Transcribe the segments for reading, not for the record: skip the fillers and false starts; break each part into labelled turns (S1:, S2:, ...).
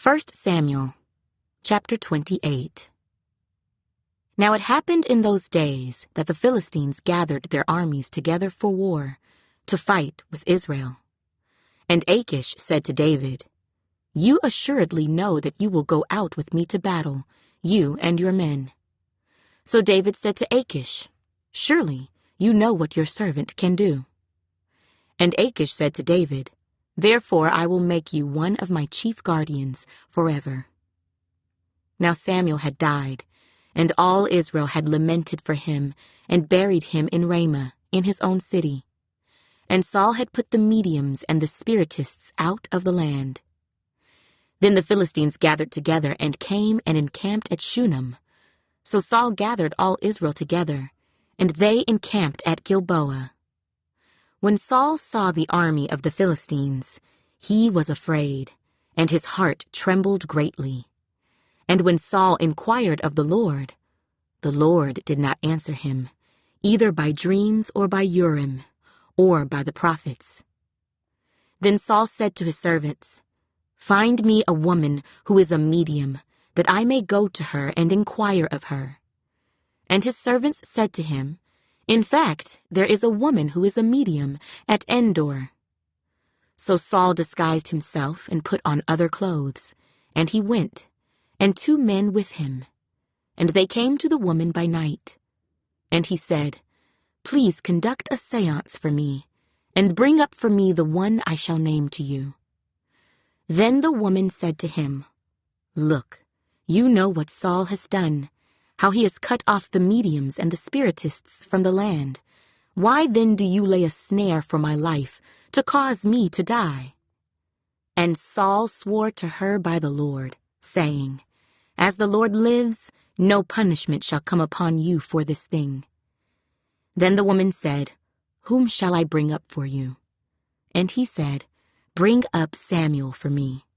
S1: 1 Samuel, chapter 28. Now it happened in those days that the Philistines gathered their armies together for war, to fight with Israel. And Achish said to David, "You assuredly know that you will go out with me to battle, you and your men." So David said to Achish, "Surely you know what your servant can do." And Achish said to David, "Therefore I will make you one of my chief guardians forever." Now Samuel had died, and all Israel had lamented for him and buried him in Ramah, in his own city. And Saul had put the mediums and the spiritists out of the land. Then the Philistines gathered together and came and encamped at Shunem. So Saul gathered all Israel together, and they encamped at Gilboa. When Saul saw the army of the Philistines, he was afraid, and his heart trembled greatly. And when Saul inquired of the Lord did not answer him, either by dreams or by Urim, or by the prophets. Then Saul said to his servants, "Find me a woman who is a medium, that I may go to her and inquire of her." And his servants said to him, "In fact, there is a woman who is a medium at Endor." So Saul disguised himself and put on other clothes, and he went, and 2 men with him. And they came to the woman by night. And he said, "Please conduct a séance for me, and bring up for me the one I shall name to you." Then the woman said to him, "Look, you know what Saul has done, how he has cut off the mediums and the spiritists from the land. Why then do you lay a snare for my life, to cause me to die?" And Saul swore to her by the Lord, saying, "As the Lord lives, no punishment shall come upon you for this thing." Then the woman said, "Whom shall I bring up for you?" And he said, "Bring up Samuel for me."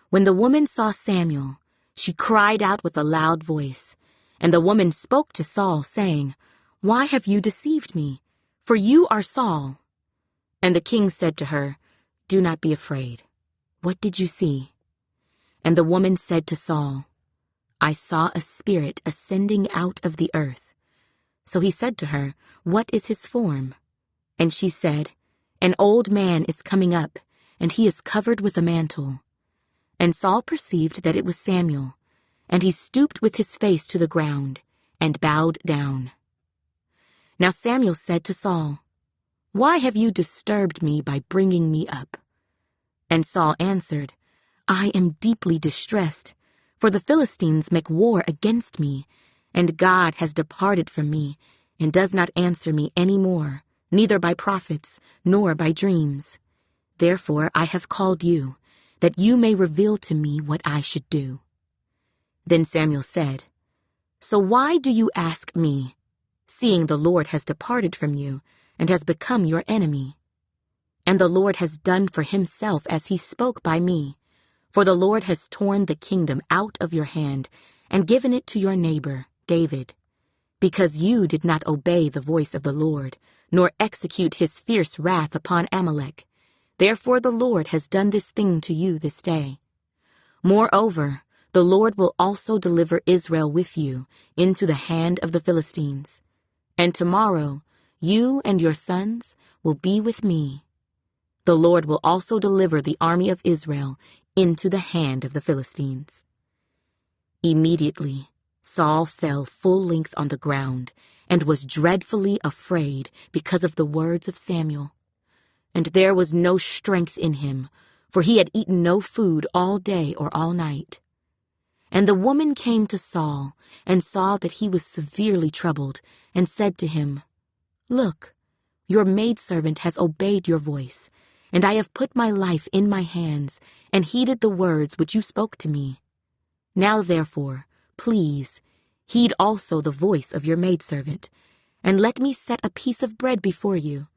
S1: When the woman saw Samuel, she cried out with a loud voice. And the woman spoke to Saul, saying, "Why have you deceived me? For you are Saul." And the king said to her, "Do not be afraid. What did you see?" And the woman said to Saul, "I saw a spirit ascending out of the earth." So he said to her, "What is his form?" And she said, "An old man is coming up, and he is covered with a mantle." And Saul perceived that it was Samuel, and he stooped with his face to the ground, and bowed down. Now Samuel said to Saul, "Why have you disturbed me by bringing me up?" And Saul answered, "I am deeply distressed, for the Philistines make war against me, and God has departed from me, and does not answer me any more, neither by prophets, nor by dreams. Therefore I have called you, that you may reveal to me what I should do." Then Samuel said, "So why do you ask me, seeing the Lord has departed from you, and has become your enemy? And the Lord has done for himself as he spoke by me, for the Lord has torn the kingdom out of your hand, and given it to your neighbor, David, because you did not obey the voice of the Lord, nor execute his fierce wrath upon Amalek. Therefore the Lord has done this thing to you this day. Moreover, the Lord will also deliver Israel with you into the hand of the Philistines. And tomorrow you and your sons will be with me. The Lord will also deliver the army of Israel into the hand of the Philistines." Immediately Saul fell full length on the ground, and was dreadfully afraid because of the words of Samuel. And there was no strength in him, for he had eaten no food all day or all night. And the woman came to Saul, and saw that he was severely troubled, and said to him, "Look, your maidservant has obeyed your voice, and I have put my life in my hands, and heeded the words which you spoke to me. Now therefore, please, heed also the voice of your maidservant, and let me set a piece of bread before you,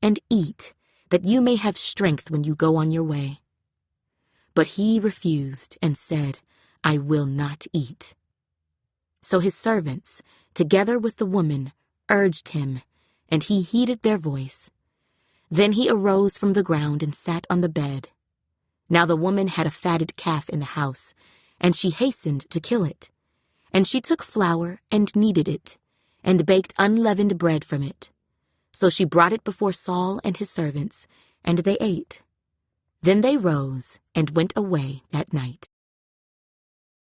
S1: and eat, that you may have strength when you go on your way." But he refused, and said, "I will not eat." So his servants, together with the woman, urged him, and he heeded their voice. Then he arose from the ground and sat on the bed. Now the woman had a fatted calf in the house, and she hastened to kill it. And she took flour and kneaded it, and baked unleavened bread from it. So she brought it before Saul and his servants, and they ate. Then they rose and went away that night.